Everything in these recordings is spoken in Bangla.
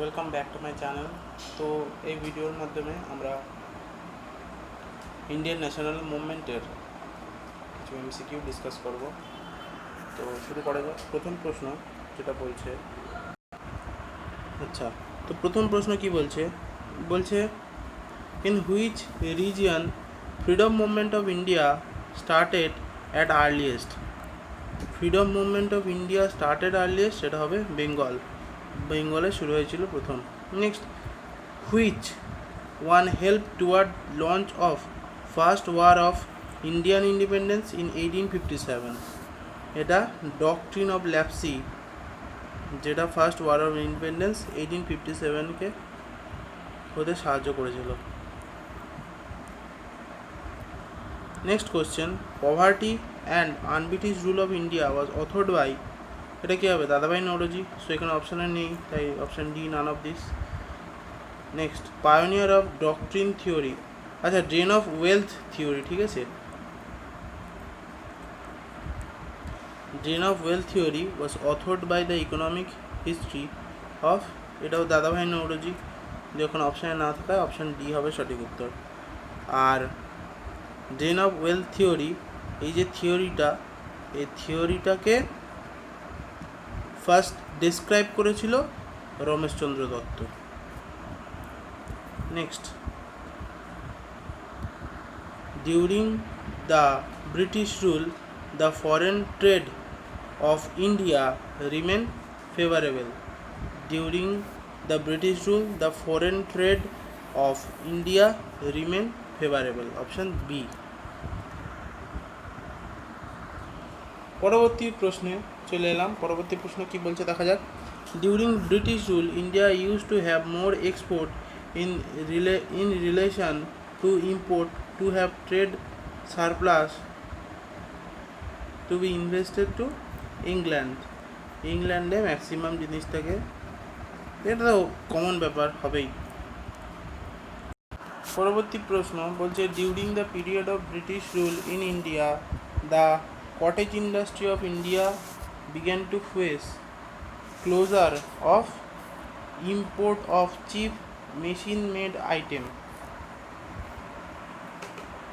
Welcome back to my channel. তো এই ভিডিওর মাধ্যমে আমরা ইন্ডিয়ান ন্যাশনাল মুভমেন্টের কিছু এমসিকিউ ডিসকাস করব। তো শুরু করা যাক। প্রথম প্রশ্ন যেটা বলছে, তো প্রথম প্রশ্ন কি বলছে, in which region freedom movement of India started at earliest. Freedom movement of India started earliest, সেটা হবে বেঙ্গলে শুরু হয়েছিল প্রথম। Next, which one helped toward launch of first war of Indian independence in 1857. এটা ডক্ট্রিন অফ ল্যাপসি, যেটা ফার্স্ট ওয়ার অফ ইন্ডিপেন্ডেন্স 1857কে হতে সাহায্য করেছিল। Next question, poverty and unBritish rule of India was authored by, এটা কী হবে? দাদাভাই নওরোজি। সো এখানে অপশানে নেই, তাই option D, none of this. Next, pioneer of doctrine theory, আচ্ছা ড্রেন অফ ওয়েলথ থিওরি, ঠিক আছে। Drain of wealth theory was authored by the economic history of, এটাও দাদাভাই নওরোজি। যখন অপশানে না থাকায় অপশান ডি হবে সঠিক উত্তর। আর ড্রেন অফ ওয়েলথ থিওরি, এই যে থিওরিটা, এই থিওরিটাকে ফার্স্ট ডিসক্রাইব করেছিল Rameshchandra Dutta. Next, during the British rule the foreign trade of India remained favorable. During the British rule, the foreign trade of India remained favorable. Option B. পরবর্তী প্রশ্নে চলে এলাম। পরবর্তী প্রশ্ন কি বলছে দেখা যাক। During British rule, India use to have more export in relation to import, to have trade surplus to be invested to ইংল্যান্ডে ম্যাক্সিমাম জিনিসটাকে, এটা তো কমন ব্যাপার হবেই। পরবর্তী প্রশ্ন বলছে, during the period of British rule in India, the cottage industry of India began to face closure of import of cheap machine made item.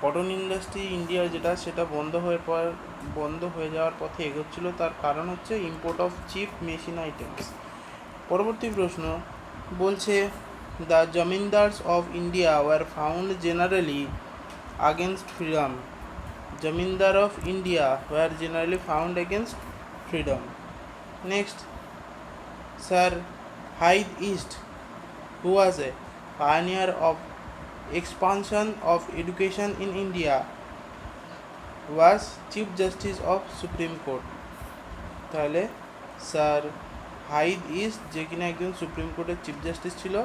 Cotton industry ইন্ডিয়ার যেটা, সেটা বন্ধ হয়ে যাওয়ার পথে এগোচ্ছিল। তার কারণ হচ্ছে import of cheap machine items. পরবর্তী প্রশ্ন বলছে, the zamindars of India were found generally against freedom. Zamindar of India were generally found against freedom. Next, Sir Hyde East, who was a pioneer of expansion of education in India, was Chief Justice of Supreme Court. তাহলে স্যার হাইদ ইস্ট, যে কিনা একজন সুপ্রিম কোর্টের চিফ জাস্টিস ছিল,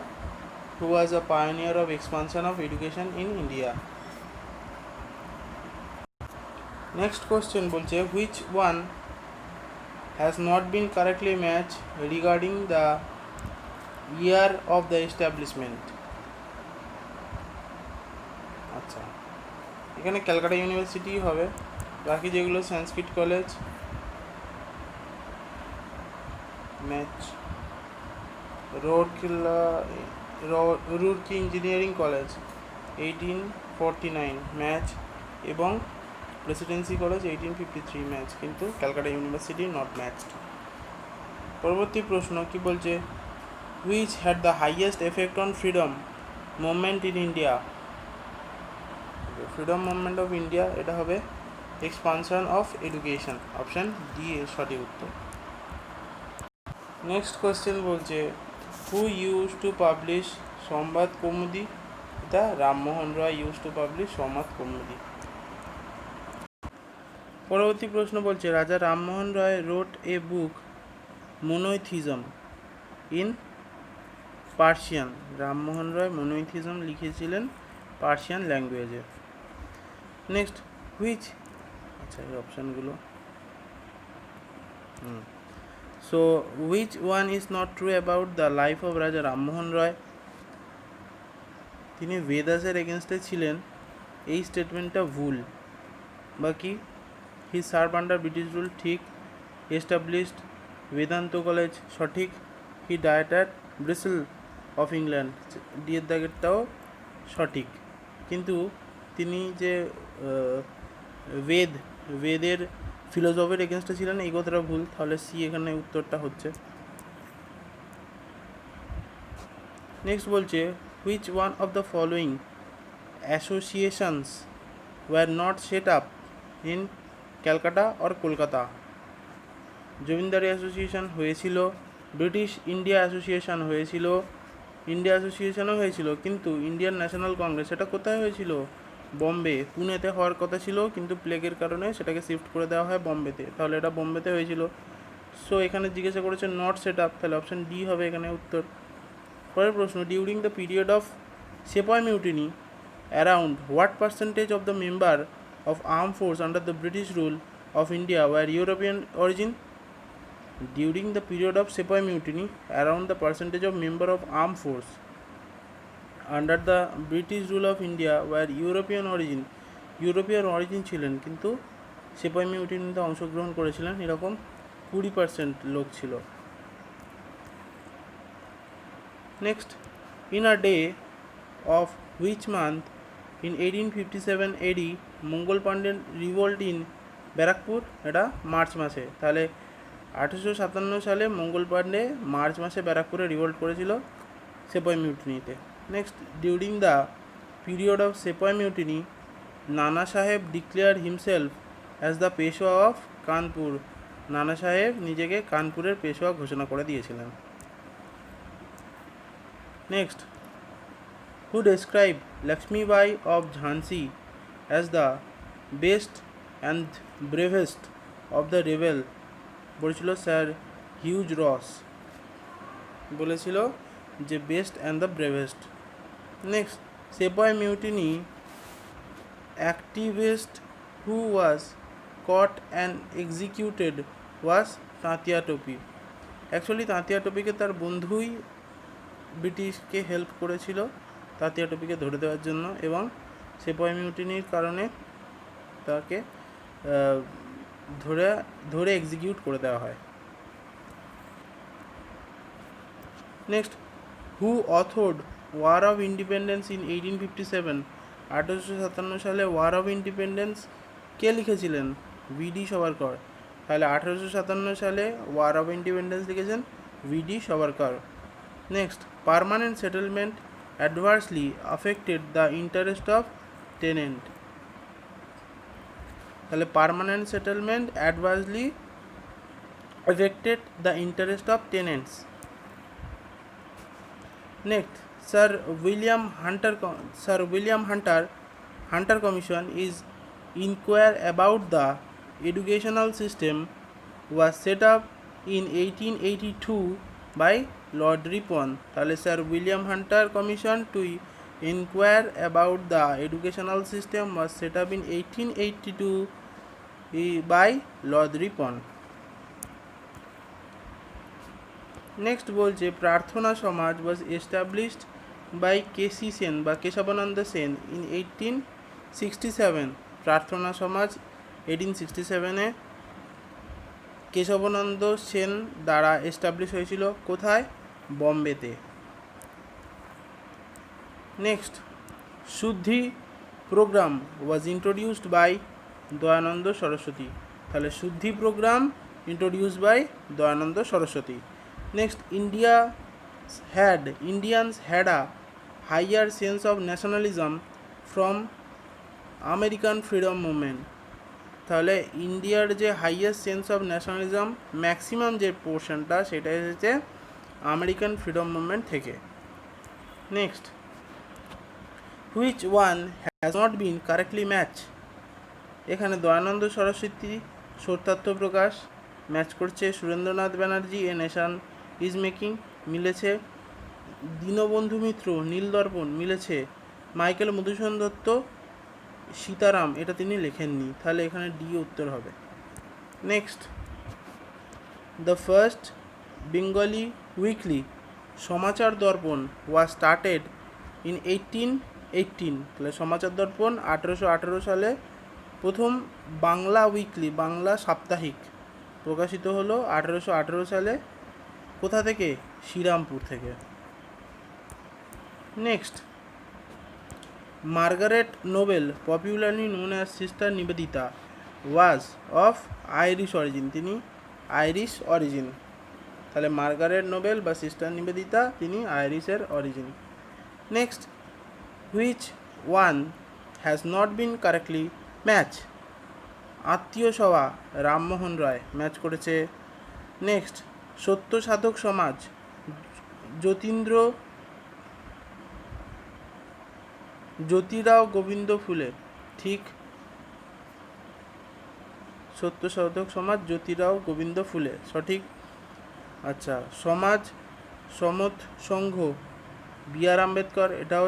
who was a pioneer of expansion of education in India. Next question বলছে, which one has not been correctly matched regarding the year of the establishment? আচ্ছা, এখানে ক্যালকাটা ইউনিভার্সিটি হবে, বাকি যেগুলো Sanskrit college, match, Roorkee engineering college 1849 match, এবং প্রেসিডেন্সি কলেজ 1853 ম্যাচ, কিন্তু ক্যালকাটা ইউনিভার্সিটি নট ম্যাচড। পরবর্তী প্রশ্ন কি বলছে, which had the highest effect on freedom movement in India? Freedom movement of India, এটা হবে expansion of education. Option D এর সঠিক উত্তর। নেক্সট কোয়েশ্চেন বলছে, হু ইউজ টু পাবলিশ সংবাদ কৌমুদি? এটা রামমোহন রয় ইউজ টু পাবলিশ সংবাদ কৌমুদি। পরবর্তী প্রশ্ন বলছে, রাজা রামমোহন রয় রোট এ বুক মোনোথিজম ইন পার্সিয়ান। রামমোহন রয় মোনোথিজম লিখেছিলেন পার্সিয়ান ল্যাঙ্গুয়েজে। নেক্সট, হুইচ, আচ্ছা এই অপশানগুলো, so which one is not true about the life of রাজা রামমোহন রয়? তিনি বেদাসের এগেনস্টে ছিলেন, এই স্টেটমেন্টটা ভুল। বাকি he serve under British rule ঠিক, এস্টাবলিশড বেদান্ত কলেজ সঠিক, he died at Bristol of England, ডিয়ের দাগেরটাও সঠিক, কিন্তু তিনি যে বেদের ফিলোসফির এগেনস্টে ছিলেন এই কথাটা ভুল, তাহলে সি এখানে উত্তরটা হচ্ছে। নেক্সট বলছে which one of the following associations were not set up in Calcutta or Kolkata. Zamindari association হয়েছিল, ব্রিটিশ ইন্ডিয়া অ্যাসোসিয়েশন হয়েছিল, ইন্ডিয়া অ্যাসোসিয়েশনও হয়েছিল, কিন্তু ইন্ডিয়ান ন্যাশনাল কংগ্রেস এটা কোথায় হয়েছিল? বম্বে। পুনেতে হওয়ার কথা ছিল, কিন্তু প্লেগের কারণে সেটাকে শিফট করে দেওয়া হয় বম্বেতে, তাহলে এটা বম্বেতে হয়েছিল। সো এখানে জিজ্ঞাসা করেছে নট সেট আপ, তাহলে অপশান ডি হবে এখানে উত্তর। পরের প্রশ্ন, during the period of sepoy mutiny around what percentage of the member of arm force under the British rule of India were European origin. During the period of Sepoy Mutiny, around the percentage of member of armed force under the British rule of India were European origin. European origin ছিলেন, কিন্তু সেপাই মিউটিনিতে অংশগ্রহণ করেছিলেন এরকম 20% লোক ছিল। Next, in a day of which month in 1857 AD Mangal Pandey revolt in Barrackpore, এটা মার্চ মাসে, তাহলে 1857 সালে মঙ্গল পাণ্ডে মার্চ মাসে ব্যারাকপুরে রিভোল্ট করেছিল সেপয় মিউটিনিতে। Next, during the period of sepoy mutiny Nana Sahib declare himself as the Peshwa of Kanpur. Nana Sahib নিজেকে কানপুরের পেশোয়া ঘোষণা করে দিয়েছিলেন। Next, who describe Lakshmibai of Jhansi as the best and bravest of the rebel, বলেছিল স্যার হিউজ রস, বলেছিল যে best and the bravest. Next, sepoy mutiny activist who was caught and executed was Tatya Tope. Actually Tatya টোপিকে তার বন্ধুই ব্রিটিশকে হেল্প করেছিল তাঁতিয়া টোপিকে ধরে দেওয়ার জন্য, এবং সেপয় মিউটিনির কারণে তাকে ধরে এক্সিকিউট করে দেওয়া হয়। Next, who authored war of independence in 1857। 1857 সালে ওয়ার অফ ইন্ডিপেন্ডেন্স কে লিখেছিলেন? ভিডি সাভারকর। তাহলে 1857 সালে ওয়ার অফ ইন্ডিপেন্ডেন্স লিখেছেন V D Savarkar. Next, permanent settlement adversely affected the interest of tenant. তাহলে permanent settlement adversely affected the interest of tenants. Next, Sir William Hunter Commission is inquire about the educational system was set up in 1882 by Lord Ripon. তাহলে sir William Hunter commission to inquire about the educational system was set up in 1882 by Lord Ripon. Next বলছে প্রার্থনা সমাজ ওয়াজ এস্টাবলিশড বাই কেসি সেন বা কেশবানন্দ সেন ইন 1867। প্রার্থনা সমাজ 1867 কেশবানন্দ সেন দ্বারা এস্টাবলিশ হয়েছিল, কোথায়? বম্বেতে। Next, Shuddhi programme was introduced by Dayanand Saraswati. তাহলে Shuddhi programme introduced by Dayanand Saraswati. Next, Indians had a higher sense of nationalism from American freedom movement. তাহলে ইন্ডিয়ার যে highest sense of nationalism maximum যে পোর্শনটা সেটা এসেছে আমেরিকান ফ্রিডম মুভমেন্ট থেকে। Next, which one has not been correctly match. এখানে দয়ানন্দ সরস্বতী সত্যার্থ প্রকাশ ম্যাচ করছে, সুরেন্দ্রনাথ ব্যানার্জি এ নেশান ইজ মেকিং মিলেছে, দীনবন্ধু মিত্র নীলদর্পণ মিলেছে, মাইকেল মধুসূদন দত্ত সীতারাম এটা তিনি লেখেননি, তাহলে এখানে ডি উত্তর হবে। Next, the first Bengali weekly Samachar Darpan was started in 1818। তাহলে সমাচার দর্পণ 1818 সালে প্রথম বাংলা উইকলি বাংলা সাপ্তাহিক প্রকাশিত হলো 1818 সালে। কোথা থেকে? শ্রীরামপুর থেকে। Next, Margaret Noble, popularly known as Sister Nivedita, was of Irish origin, তিনি আইরিশ অরিজিন। তাহলে মার্গারেট নোবেল বা সিস্টার নিবেদিতা তিনি আইরিশের origin. Next, which one has not been correctly match, Atmiya Sabha, Rammohan Roy match করেছে। নেক্সট, সত্য সাধক সমাজ, জ্যোতিরাও গোবিন্দ ফুলে, ঠিক, সত্য সাধক সমাজ জ্যোতিরাও গোবিন্দ ফুলে সঠিক। আচ্ছা, সমাজ সমত সংঘ, বি আর আম্বেদকর, এটাও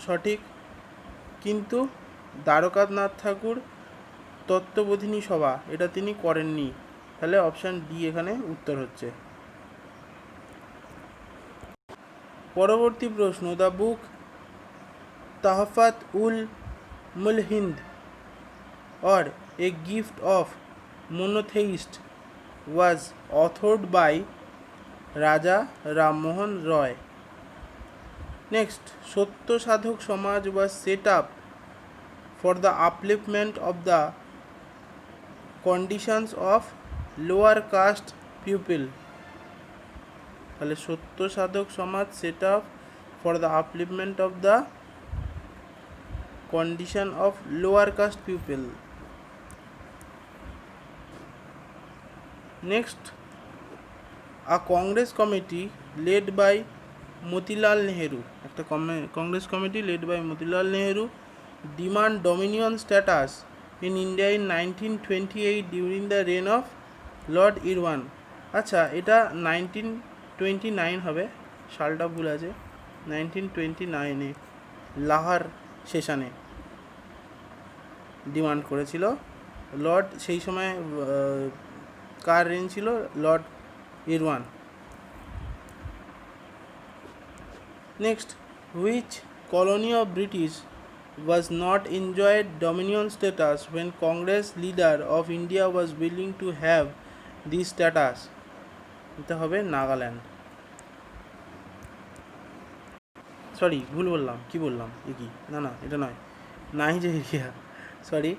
সঠিক। কিন্তু দ্বারকানাথ ঠাকুর তত্ত্ববোধিনী সভা, এটা তিনি করেননি। তাহলে অপশান ডি এখানে উত্তর হচ্ছে। পরবর্তী প্রশ্ন, the book Tuhfat ul Muwahhidin or a gift of monotheist was authored by Raja Rammohn Roy. Next, Satya Sadhak Samaj was set up for the upliftment of the conditions of lower caste people. তাহলে Satya Sadhak Samaj set up for the upliftment of the condition of lower caste people. Next, a Congress committee led by Motilal Nehru, একটা Congress committee led by Motilal Nehru demand dominion status in India in 1928 during the reign of Lord Irwin. আচ্ছা, এটা 1929 হবে, সালটা ভুল আছে, 1929-এ লাহার সেশনে ডিমান্ড করেছিল লর্ড, সেই সময় কার রেন ছিল, Lord Irwin. Next, which colony of British was not enjoyed dominion status when Congress leader of India was willing to have this status? এটা হবে নাগাল্যান্ড। সরি, ভুল বললাম, কি বললাম, কি না এটা নয়, নাইজেরিয়া, সরি,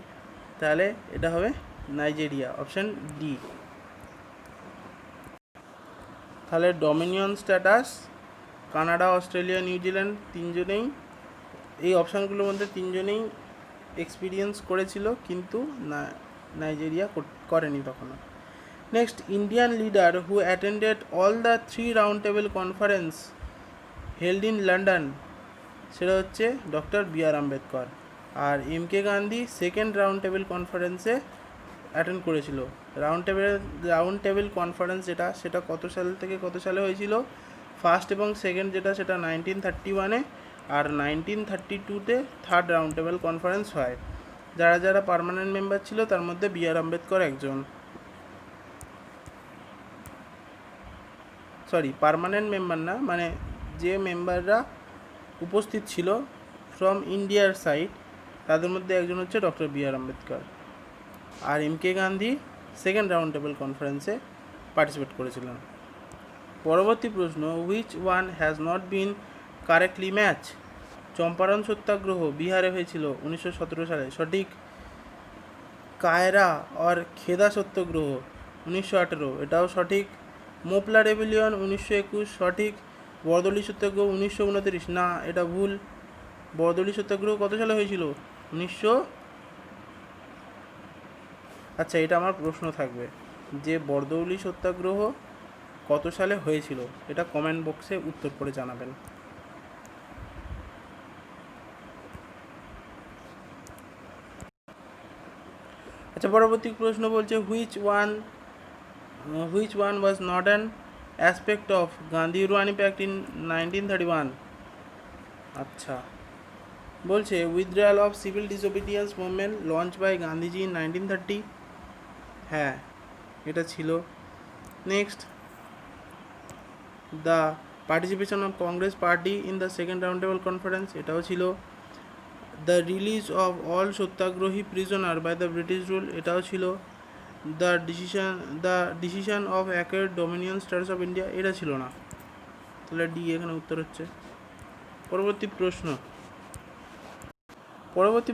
তাহলে এটা হবে নাইজেরিয়া, অপশান ডি। তাহলে dominion status Canada, Australia, New Zealand তিনজনেই, এই অপশানগুলোর মধ্যে তিনজনেই এক্সপিরিয়েন্স করেছিল, কিন্তু নাইজেরিয়া করেনি তখনও। Next, Indian leader who attended all the 3 round table conference held in London, সেটা হচ্ছে ডক্টর বি আর আম্বেদকর। আর M K Gandhi second round table কনফারেন্সে অ্যাটেন্ড করেছিল। রাউন্ড টেবিল কনফারেন্স যেটা, সেটা কত সাল থেকে কত সালে হয়েছিল, ফার্স্ট এবং সেকেন্ড যেটা, সেটা 1931-এ, আর 1932-তে থার্ড রাউন্ড টেবিল কনফারেন্স হয়। যারা যারা পার্মানেন্ট মেম্বার ছিল তার মধ্যে বি আর আম্বেদকর একজন। সরি, পার্মানেন্ট মেম্বার না, মানে যে মেম্বাররা উপস্থিত ছিল ফ্রম ইন্ডিয়ার সাইড, তাদের মধ্যে একজন হচ্ছে ডক্টর বি আর আম্বেদকর। আর M K Gandhi second round table কনফারেন্সে পার্টিসিপেট করেছিলেন। পরবর্তী প্রশ্ন, which one has not been correctly match, Champaran Satyagraha বিহারে হয়েছিল 1917 সালে, সঠিক। কায়রা আর খেদা সত্যাগ্রহ 1918, এটাও সঠিক। মোপলা রেভিলিয়ন 1921, সঠিক। বরদলি সত্যাগ্রহ 1929, না এটা ভুল। বরদলি সত্যাগ্রহ কত সালে হয়েছিল, 1900। আচ্ছা, এটা আমার প্রশ্ন থাকবে যে বরদৌলি সত্যাগ্রহ কত সালে হয়েছিল, এটা কমেন্ট বক্সে উত্তর করে জানাবেন। আচ্ছা, পরবর্তী প্রশ্ন বলছে which one was not an aspect of Gandhi Irwin pact in 1931। আচ্ছা, বলছে withdrawal of civil disobedience movement launch by Gandhiji in 1930, হ্যাঁ এটা ছিল। Next, the participation of Congress party in the second round table conference, এটাও ছিল। The release of all satyagrahi prisoner by the British rule, এটাও ছিল। The decision of acquired dominion status of India, এটা ছিল না। তাহলে ডি এখানে উত্তর হচ্ছে। পরবর্তী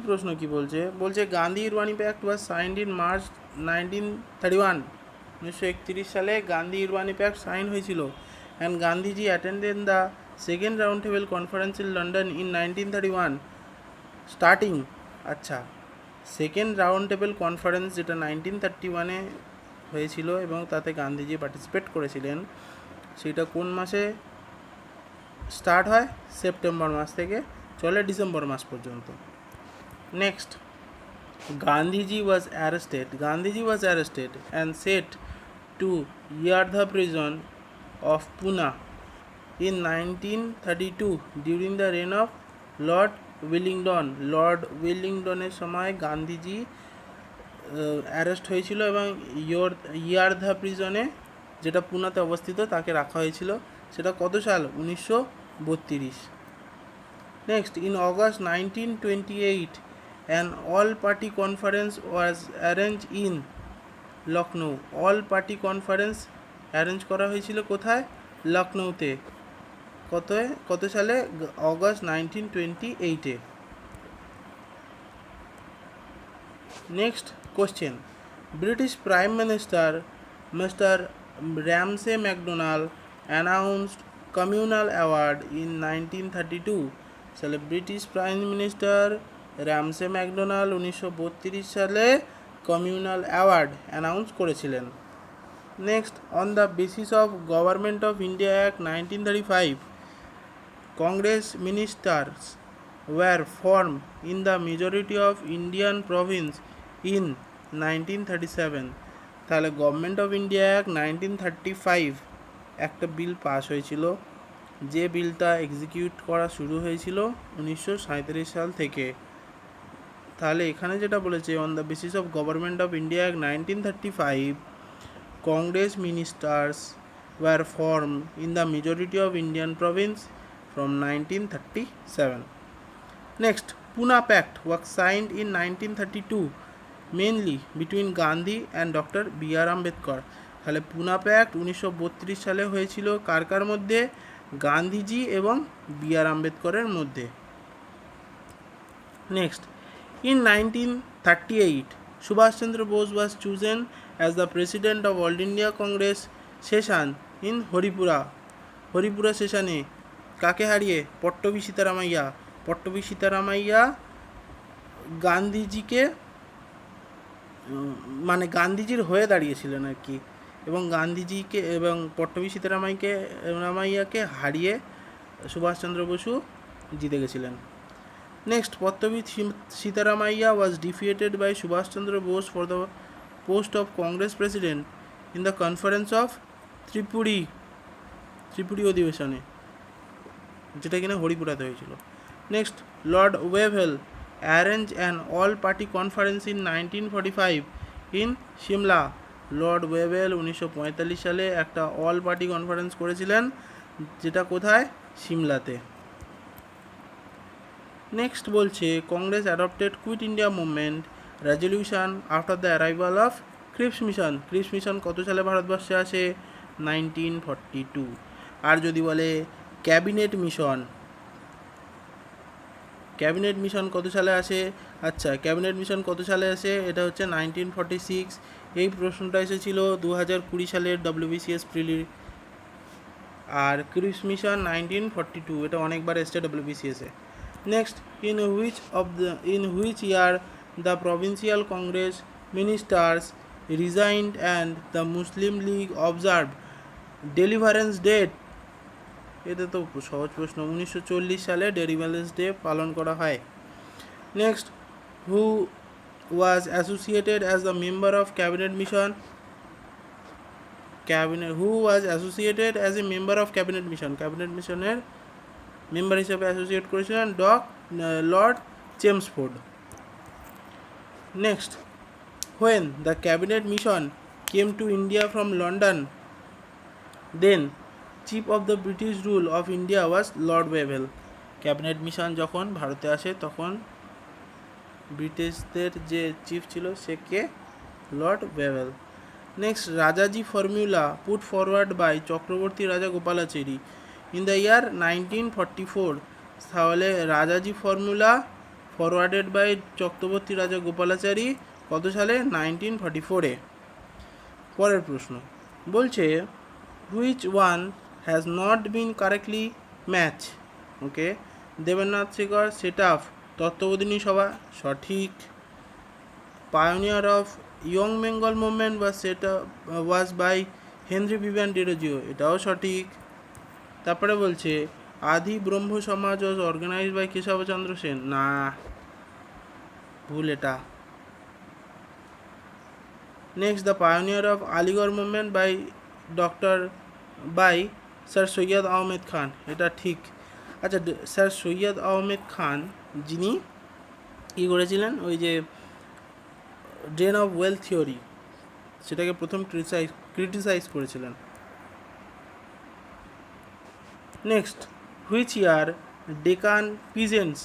প্রশ্ন কি বলছে? বলছে Gandhi Irwin pact was signed in March 1931। 1931 সালে গান্ধী ইরওয়ানি প্যাক্ট সাইন হয়েছিল। And Gandhiji attended the second round table conference in London in 1931 starting. আচ্ছা, সেকেন্ড রাউন্ড টেবিল কনফারেন্স যেটা 1931-এ হয়েছিল এবং তাতে গান্ধীজি পার্টিসিপেট করেছিলেন, সেটা কোন মাসে স্টার্ট হয়? সেপ্টেম্বর মাস থেকে চলে ডিসেম্বর মাস পর্যন্ত। Next, Gandhiji was arrested and sent to Yardha prison of Pune in 1932 during the reign of Lord Wellington. Lord ওয়েলিংটনের সময় গান্ধীজি অ্যারেস্ট হয়েছিল এবং ইয়ার্ধা প্রিজনে, যেটা পুনাতে অবস্থিত, তাকে রাখা হয়েছিল। সেটা কত সাল? 1932। Next, in August 1928 an all-party conference was arranged in Lucknow. All party conference arrange করা হয়েছিল কোথায়? লখনৌতে। কত সালে? অগস্ট 1928-এ। Next question, British prime minister mister Ramsay MacDonald announced communal award in 1932 সালে British prime minister Ramsay MacDonald 1932 সালে কমিউনাল অ্যাওয়ার্ড অ্যানাউন্স করেছিলেন। Next, on the basis of government of India act 1935 Congress ministers were form in the majority of Indian Province in 1937। তাহলে গভর্নমেন্ট অফ ইন্ডিয়া অ্যাক্ট 1935 একটা বিল পাস হয়েছিল, যে বিলটা এক্সিকিউট করা শুরু হয়েছিল 1937 সাল থেকে। তাহলে এখানে যেটা বলেছে, on the basis of government of India act 1935 Congress ministers were form in the majority of Indian province from 1937। Next, Poona pact was signed in 1932 mainly between Gandhi and doctor B R Ambedkar. তাহলে পুনা প্যাক্ট 1932 সালে হয়েছিল কার মধ্যে? গান্ধীজি এবং বি আর আম্বেদকরের মধ্যে। Next, in 1938 Subhash Chandra Bose was chosen as the president of All India Congress session in Haripura সেশনে কাকে হারিয়ে? পট্টবি সীতারামাইয়া গান্ধীজিকে, মানে গান্ধীজির হয়ে দাঁড়িয়েছিলেন আর কি, এবং গান্ধীজিকে এবং পট্টবি সীতারামাইয়াকে হারিয়ে সুভাষচন্দ্র বসু জিতে গেছিলেন। Next, Pattabi Sitaramaiya was defeated by Subhash Chandra Bose for the post of Congress President in the conference of Tripuri অধিবেশনে, যেটা কিনা হরিপুরাতে হয়েছিল। Next, Lord Wavell arrange an all party conference in 1945 in Shimla. Lord Wavell 1945 সালে একটা অল পার্টি কনফারেন্স করেছিলেন, যেটা কোথায়? সিমলাতে। নেক্সট বলছে, Congress adopted Quit India movement resolution after the arrival of Cripps mission কত সালে ভারতবর্ষে আসে? 1942। আর যদি বলে ক্যাবিনেট মিশন কত সালে আসে? আচ্ছা, ক্যাবিনেট মিশন কত সালে আসে? এটা হচ্ছে 1946। এই প্রশ্নটা এসেছিল 2020 সালের WBCS প্রিলি। আর ক্রিপস মিশন 1942, এটা অনেকবার এসছে WBCS-এ। Next, in which year the provincial congress ministers resigned and the Muslim League observed deliverance date? এটা তো সহজ প্রশ্ন। 1940 সালে ডেলিভারেন্স ডে পালন করা হয়। Next, who was associated as the member of cabinet mission? Who was associated as a member of cabinet mission? Cabinet মিশনের মেম্বার হিসেবে অ্যাসোসিয়েট করেছিলেন Lord Chelmsford. Next, when the cabinet mission came to India from London then chief of the British rule of India was Lord Wavell. Cabinet mission যখন ভারতে আসে তখন ব্রিটিশদের যে চিফ ছিল সে কে? Lord Wavell. Next, Rajaji formula put forward by Chakravarti Raja Gopalachari in the year 1944, তাহলে Rajaji formula forwarded by Chakravarti Raja Gopalachari কত সালে? 1944-এ। পরের প্রশ্ন বলছে which one has not been correctly match. Okay, Debendranath Shekhar set up Tattwabodhini Sabha, সঠিক। Pioneer of young Bengal movement was by Henry Vivian Derozio, এটাও সঠিক। তারপরে বলছে Adi Brahmo Samaj was organise by Keshabchandra Sen, না, ভুল এটা। Next, the pioneer of Aligarh movement by Sir Syed Ahmed Khan, এটা ঠিক। আচ্ছা, স্যার সৈয়দ আহমেদ খান যিনি কী করেছিলেন, ওই যে ড্রেন অফ ওয়েলথ থিওরি, সেটাকে প্রথম ক্রিটিসাইজ করেছিলেন। Next, which year Deccan peasants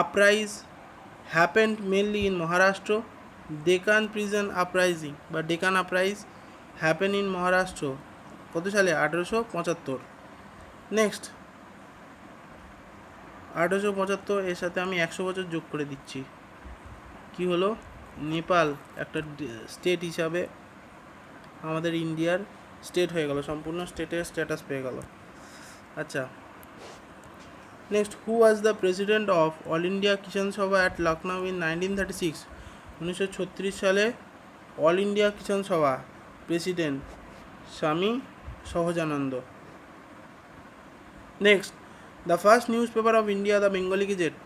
uprise happened mainly in Maharashtra. Deccan prison uprising বা Deccan uprise happen in Maharashtra কত সালে? 1875। নেক্সট, 1875 এর সাথে আমি 100 বছর যোগ করে দিচ্ছি, কি হলো? নেপাল একটা স্টেট হিসাবে আমাদের ইন্ডিয়ার স্টেট হয়ে গেল, সম্পূর্ণ স্টেটের স্ট্যাটাস পেয়ে গেল। আচ্ছা, next, who was the president of all India Kisan Sabha at Lucknow in 1936? 1936 সালে all India Kisan Sabha president Swami Sahajanand. Next, the first newspaper of India the Bengali Gazette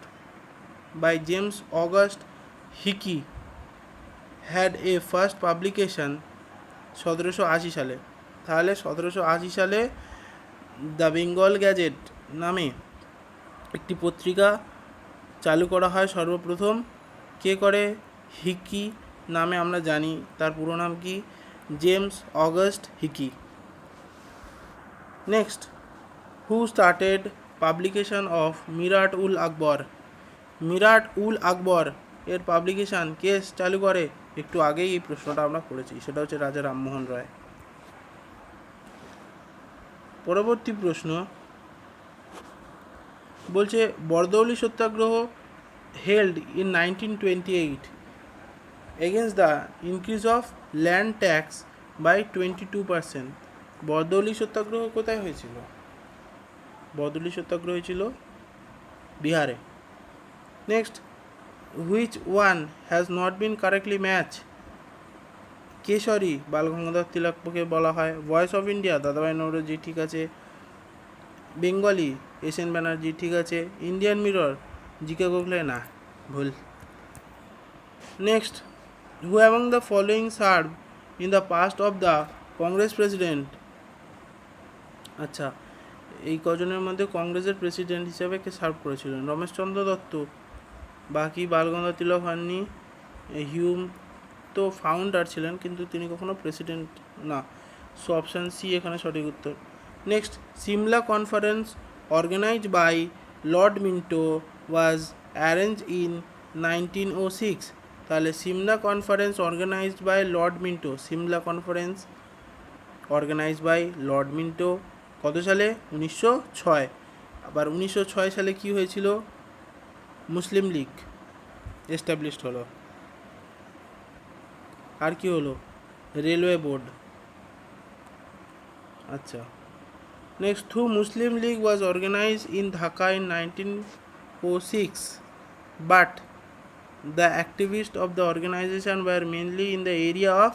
by James August Hicky had a first publication 1780 সালে। তাহলে 1780 সালে দ্য বেঙ্গল গ্যাজেট নামে একটি পত্রিকা চালু করা হয় সর্বপ্রথম। কে করে? হিকি নামে আমরা জানি, তার পুরো নাম কি? James August Hicky. Next, who started publication of Mirat ul Akbar? Mirat ul Akbar এর পাবলিকেশান কে চালু করে? একটু আগেই এই প্রশ্নটা আমরা করেছি, সেটা হচ্ছে রাজা রামমোহন রায়। পরবর্তী প্রশ্ন বলছে Bardoli Satyagraha held in 1928 against the increase of land tax by 22%। Bardoli Satyagraha কোথায় হয়েছিল? বরদৌলি সত্যাগ্রহ হয়েছিল বিহারে। Next, which one has not been correctly match? Kesari Balgangadhar তিলককে বলা হয়। ভয়েস অফ ইন্ডিয়া দাদাভাই নওরোজি, ঠিক আছে। Bengali S N. ব্যানার্জি, ঠিক আছে। Indian mirror জি.কে. গোখলে, না, ভুল। Next, who among the following serve in the past of the Congress president? আচ্ছা, এই কজনের মধ্যে কংগ্রেসের প্রেসিডেন্ট হিসেবে কে সার্ভ করেছিলেন? রমেশচন্দ্র দত্ত, বাকি বালগঙ্গাধর তিলক হননি। হিউম তো ফাউন্ডার ছিলেন, কিন্তু তিনি কখনো প্রেসিডেন্ট না। সো অপশান সি এখানে সঠিক উত্তর। Next, Simla conference organised by Lord Minto was arrange in 1906। তাহলে Simla conference organised by Lord Minto, Simla conference organised by Lord Minto কত সালে? 1906। আবার 1906 সালে কি হয়েছিল? মুসলিম লীগ এস্টাবলিশড হলো। আর কি হলো? Railway board. আচ্ছা, next, who Muslim League was organise in Dhaka in 1906 but the activist of the organisation were mainly in the area of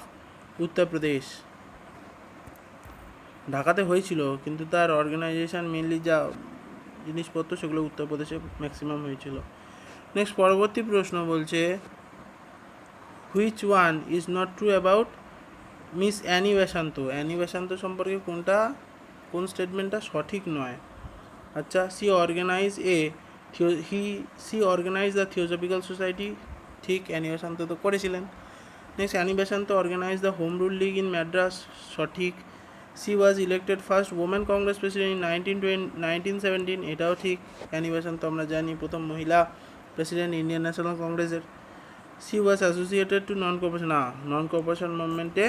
Uttar Pradesh. ঢাকাতে হয়েছিল, কিন্তু তার অর্গানাইজেশন মেনলি যা জিনিসপত্র সেগুলো উত্তরপ্রদেশে ম্যাক্সিমাম হয়েছিল। নেক্সট, পরবর্তী প্রশ্ন বলছে which one is not true about miss Annie Besant? Annie Besant সম্পর্কে কোন স্টেটমেন্টটা সঠিক নয়? আচ্ছা, she organise the theosophical society, ঠিক, অ্যানি বেসান্ত তো করেছিলেন। Next, Annie Besant organise the home rule league in Madras, সঠিক। She was elected first women Congress president in 1917, এটাও ঠিক। অ্যানি বেসান্ত আমরা জানি প্রথম মহিলা প্রেসিডেন্ট ইন্ডিয়ান ন্যাশনাল কংগ্রেসের। She was associated to non cooperation মুভমেন্টে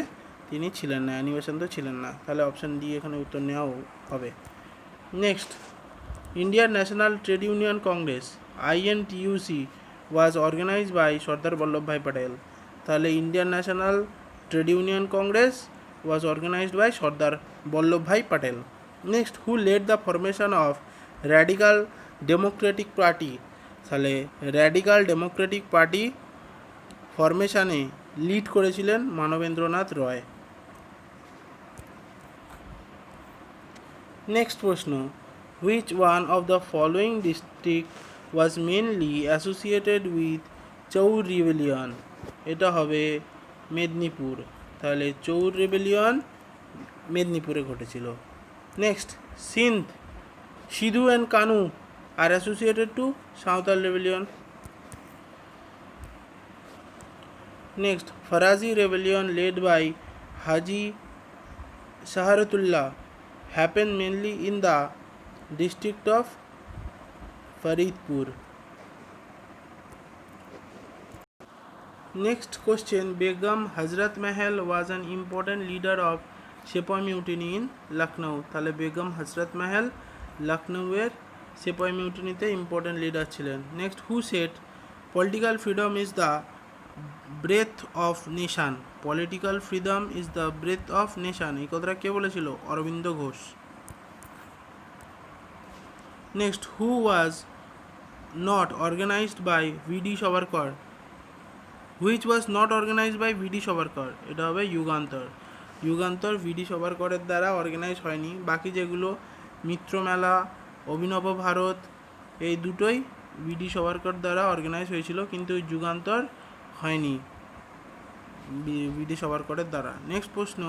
তিনি ছিলেন না, অ্যানি বেসান্ত ছিলেন না। তাহলে অপশান ডি এখানে উত্তর নেওয়া হবে। Next, Indian national trade union Congress INTUC was organised by Sardar Vallabhbhai Patel. তাহলে Indian national trade union Congress was organised by Sardar Vallabhbhai Patel. Next, who led the formation of radical democratic party. তাহলে র্যাডিক্যাল ডেমোক্রেটিক পার্টি ফরমেশনে লিড করেছিলেন মানবেন্দ্রনাথ রয়। নেক্সট প্রশ্ন, which one of the following district was mainly associated with Chuar rebellion. এটা হবে মেদিনীপুর। তাহলে চৌর রেবেলিয়ন মেদিনীপুরে ঘটেছিল। Next, Sindh, Sidhu and Kanu are associated to Santhal rebellion. Next, Faraizi rebellion led by Haji Shariatullah happened mainly in the district of Faridpur. Next question, Begum Hazrat Mahal was an important leader of Sepoy Mutiny in Lucknow. তাহলে বেগম হজরত মহল লখনউয়ের সেপয় মিউটিনিতে ইম্পর্টেন্ট লিডার ছিলেন। Next, who said political freedom is the breath of nation. Political freedom is the breath of nation, এই কথাটা কে বলেছিল? Aurobindo Ghosh. Next, who was not organised by VD Savarkar. Which was not organised by VD Savarkar, এটা হবে যুগান্তর। যুগান্তর VD সাভারকরের দ্বারা অর্গানাইজ হয়নি। বাকি যেগুলো মিত্রমেলা, অভিনব ভারত, এই দুটোই VD সাভারকর দ্বারা অর্গানাইজ হয়েছিল, কিন্তু যুগান্তর হয়নি VD সাভারকরের দ্বারা। নেক্সট প্রশ্ন,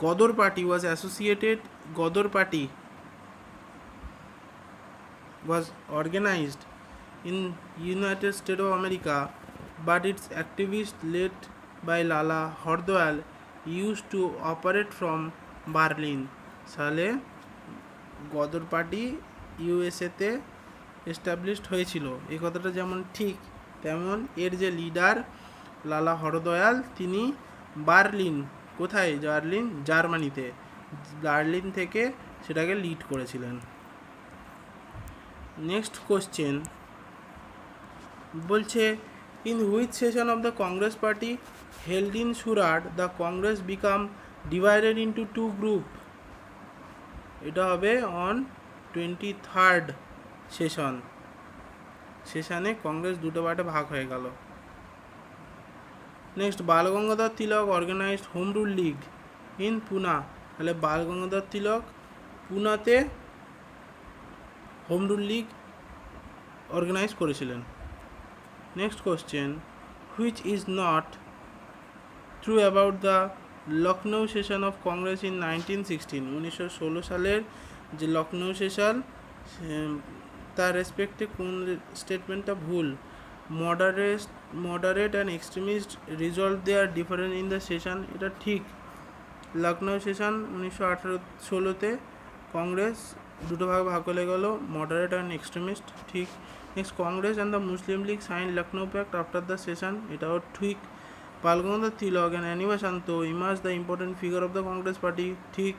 Ghadar party was associated, Ghadar party was organized in United States of America, but its activists led by Lala Hardwell used to operate from Berlin. সালে গদর পার্টি USA-তে এস্টাবলিশড হয়েছিল, এই কথাটা যেমন ঠিক তেমন এর যে লিডার লালা হরদয়াল, তিনি বার্লিন, কোথায়? বার্লিন জার্মানিতে, বার্লিন থেকে সেটাকে লিড করেছিলেন। নেক্সট কোশ্চেন বলছে, in which session of the Congress party held in Surat the Congress became divided into two group. এটা হবে অন 23rd সেশনে কংগ্রেস দুটো পার্টে ভাগ হয়ে গেল। Next, Balgangadhar Tilak organised home rule league in Poona. তাহলে বালগঙ্গাধর তিলক পুনাতে হোম রুল লিগ অর্গানাইজ করেছিলেন। Next question, which is not true about the Lucknow session of Congress in 1916। 1916 সালের যে লখনৌ সেশন, তার রেসপেক্টে কোন স্টেটমেন্টটা ভুল? Moderate and extremist resolve their difference in the session, এটা ঠিক। লখনৌ সেশন 1916-তে কংগ্রেস দুটো ভাগ হয়ে গেল, মডারেট অ্যান্ড এক্সট্রিমিস্ট, ঠিক। Next, Congress and the Muslim League sign Lucknow pact after the session, এটাও ঠিক। Balgangadhar Tilak and Annie Besant emerge the important figure of the Congress party, ঠিক।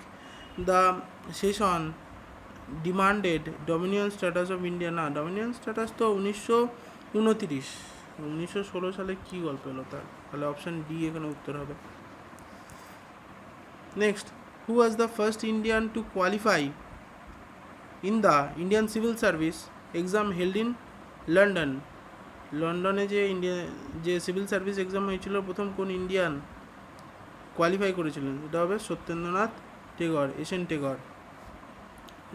The session demanded dominion status of India, না, ডমিনিয়ন স্ট্যাটাস তো 1929, 1916 সালে কী গল্প এলো তার? তাহলে অপশান ডি এখানে উত্তর হবে। Next, who was the first Indian to qualify in the Indian civil service exam held in London. লন্ডনে যে সিভিল সার্ভিস এক্সাম হয়েছিল, প্রথম কোন ইন্ডিয়ান কোয়ালিফাই করেছিলেন? এটা হবে Satyendranath Tagore, SN Tagore.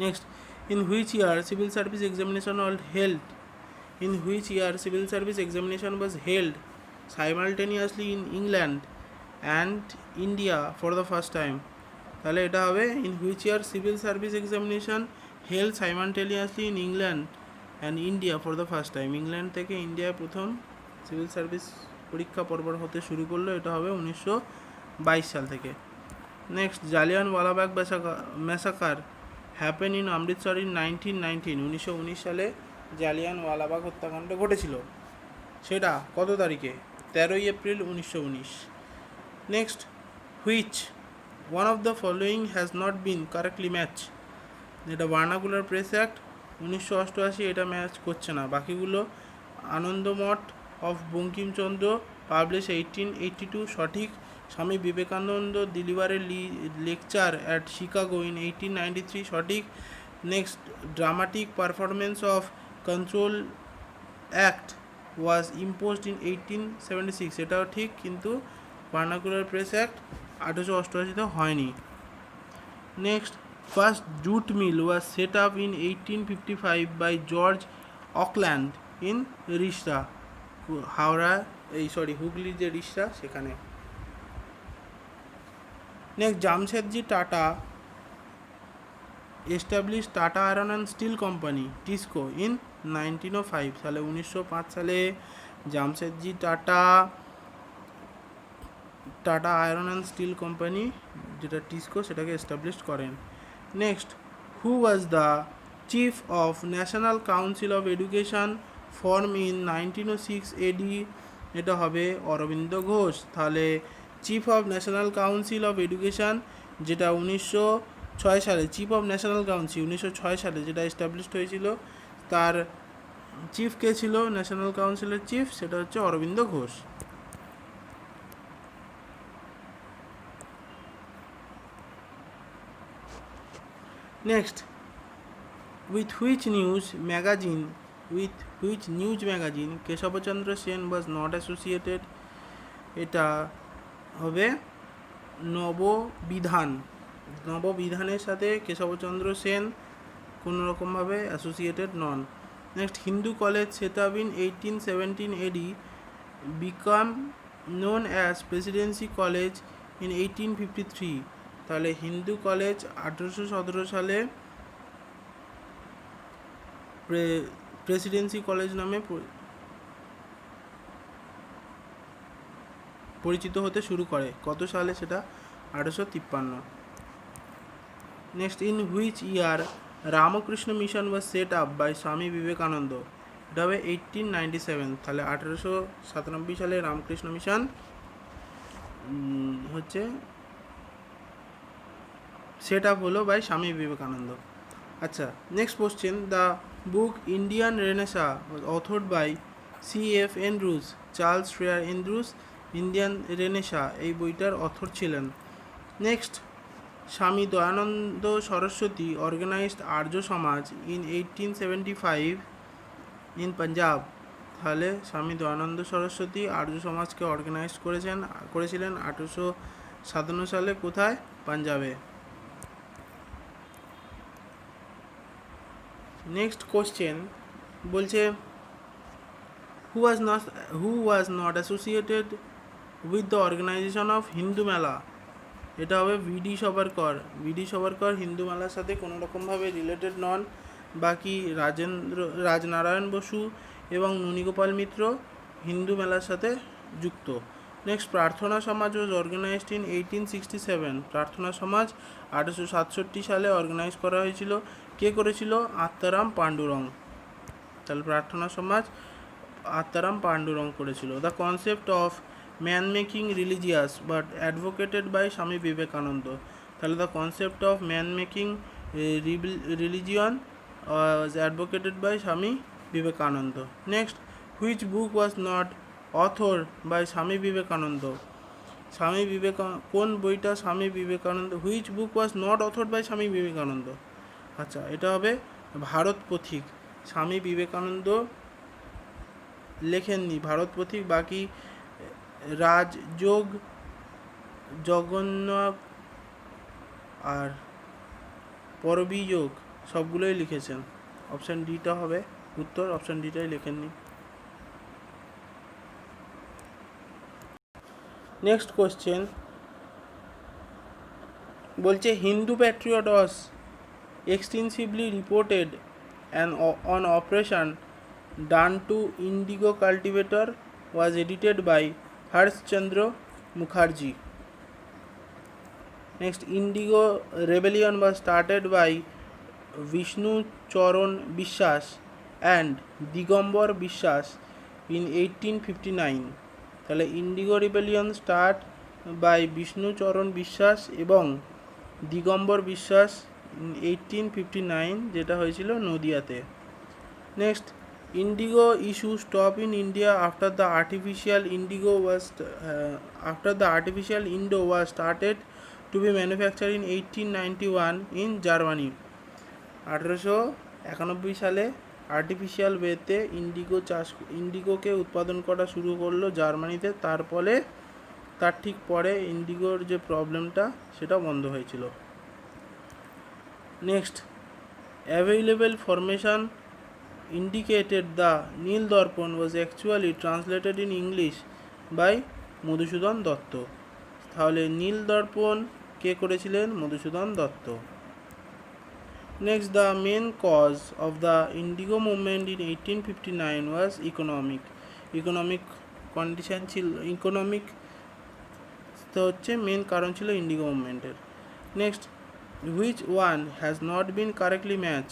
Next, in which year civil service examination held, in which year civil service examination was held simultaneously in England and India for the first time. তাহলে এটা হবে, in which year civil service examination held simultaneously in England and India for the first time. England থেকে ইন্ডিয়ায় প্রথম সিভিল সার্ভিস পরীক্ষা পরপর হতে শুরু করলো, এটা হবে 1922 সাল থেকে। Next, Jallianwala Bagh massacre happen in Amritsar in 1919। 1919 সালে জালিয়ানওয়ালাবাগ হত্যাকাণ্ড ঘটেছিল, সেটা কত তারিখে? 13ই April 1919। Next, which one of the following has not been correctly match. এটা ভার্নাকুলার প্রেস অ্যাক্ট 1988, এটা ম্যাচ করছে না। বাকিগুলো আনন্দমঠ অফ বঙ্কিমচন্দ্র পাবলিশ 1882 সঠিক। Swami Vivekananda deliver lecture at Chicago in 1893 সঠিক। Next, dramatic performance of control act was imposed in 1876, এটাও ঠিক, কিন্তু ভার্নাকুলার প্রেস অ্যাক্ট 1888 হয়নি। Next, first jute mill was set up in 1855 by George Auckland in Rishra, Howrah, হুগলির যে রিষ্টা সেখানে। Next, Jamsetji Tata establish Tata iron and steel company TISCO in 1905 সালে। 1905 সালে Jamsetji Tata iron and steel company, যেটা টিসকো, সেটাকে এস্টাবলিশ করেন। Next, who was the chief of national council of education form in 1906 এডি, এটা হবে অরবিন্দ ঘোষ। তাহলে chief of national council of education, যেটা 1906 সালে, চিফ অফ ন্যাশনাল কাউন্সিল 1906 সালে যেটা এস্টাবলিশড হয়েছিল, তার চিফ কে ছিল? ন্যাশনাল কাউন্সিলের চিফ, সেটা হচ্ছে Aurobindo Ghosh. Next, with which news magazine Keshab Chandra Sen was not associated, এটা হবে নববিধানের সাথে কেশবচন্দ্র সেন কোনো রকমভাবে অ্যাসোসিয়েটেড নন। Next, Hindu college set up in 1817 AD became known as Presidency college in 1853, তাহলে হিন্দু কলেজ 1817 সালে প্রেসিডেন্সি কলেজ নামে পরিচিত হতে শুরু করে। কত সালে সেটা? 1853। Next, in which year Ramakrishna mission was set up by Swami Vivekananda, এটা হবে 1897, তাহলে 1897 সালে রামকৃষ্ণ মিশন হচ্ছে সেট আপ হলো বাই স্বামী বিবেকানন্দ। আচ্ছা, next question, the book Indian renaissance was authored by C.F. Andrews, Charles Freer Andrews Indian renaissance এই বইটার অথর ছিলেন। নেক্সট, স্বামী দয়ানন্দ সরস্বতী অর্গানাইজড আর্য সমাজ ইন 1875 ইন পাঞ্জাব, তাহলে স্বামী দয়ানন্দ সরস্বতী আর্য সমাজকে অর্গানাইজ করেছিলেন 1857 সালে। কোথায়? পাঞ্জাবে। নেক্সট কোশ্চেন বলছে, who was not associated with the organization of Hindu মেলা, এটা হবে ভিডি সবরকর হিন্দু মেলার সাথে কোনো রকমভাবে রিলেটেড নন। বাকি রাজনারায়ণ বসু এবং ননীগোপাল মিত্র হিন্দু মেলার সাথে যুক্ত। নেক্সট, প্রার্থনা সমাজ ওয়াজ অর্গানাইজড ইন 1867, প্রার্থনা সমাজ 1867 সালে অর্গানাইজ করা হয়েছিল। কে করেছিল? আত্মারাম পাণ্ডুরং, তাহলে প্রার্থনা সমাজ আত্মারাম পাণ্ডুরং করেছিল। The concept of man making religious but advocated by Swami Vivekananda, তাহলে the concept of man making religion was advocated by Swami Vivekananda. Next, which book was not author by Swami Vivekananda, কোন বইটা Swami Vivekananda, which book was not authored by Swami Vivekananda, আচ্ছা এটা হবে ভারত পথিক, স্বামী বিবেকানন্দ লেখেননি ভারত পথিক। বাকি রাজযোগ, জগন্নাথ আর পরবিযোগ সবগুলোই লিখেছেন। অপশান ডিটা হবে উত্তর, অপশান ডিটাই লেখেননি। নেক্সট কোশ্চেন বলছে, Hindu Patriot was extensively reported on operation done to indigo cultivator was edited by Harshchandra Mukherjee. Next, indigo rebellion was started by Vishnu Charan Bishwas and Digambar Bishwas in 1859, তাহলে indigo rebellion start by Bishnucharan Biswas এবং দিগম্বর বিশ্বাস 1859, যেটা হয়েছিল নদিয়াতে। Next, indigo issue stop in India after the artificial indigo was started to be manufacture in 1891 ইন জার্মানি। 1891 সালে আর্টিফিশিয়াল ওয়েতে ইন্ডিগোকে উৎপাদন করা শুরু করলো জার্মানিতে। তার ঠিক পরে ইন্ডিগোর যে প্রবলেমটা সেটা বন্ধ হয়েছিল। Next, available formation indicated the Neil Darpan was actually translated in English by Madhusudan Dutta. তাহলে নীল দর্পণ কে করেছিলেন? Madhusudan Dutta. Next, the main cause of the indigo movement in 1859 was economic condition ছিল, ইকোনমিক তো হচ্ছে মেন কারণ ছিল ইন্ডিগো মুভমেন্টের। Next, which one has not been correctly match?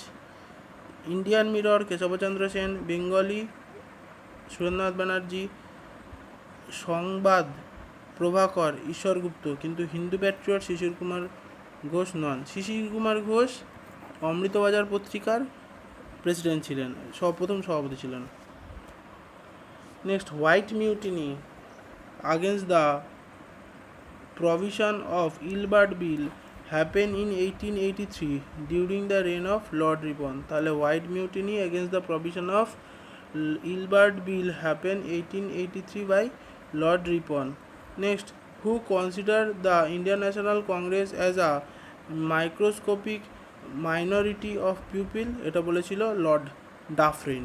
Indian mirror Keshab Chandra Sen, Bengali Surendranath Banerjee, Sangbad Prabhakar Ishwar Gupta, কিন্তু হিন্দু প্যাট্রিয়ট শিশির কুমার ঘোষ নন। শিশির কুমার ঘোষ অমৃতবাজার পত্রিকার প্রেসিডেন্ট ছিলেন, প্রথম সভাপতি ছিলেন। Next, white mutiny against the provision of Ilbert bill happened in 1883 during the reign of Lord Ripon। তাহলে white mutiny against the provision of Ilbert bill happened 1883 by Lord Ripon। Next, who considered the Indian National Congress as a microscopic minority of people? এটা বলেছিল লর্ড ডাফরিন।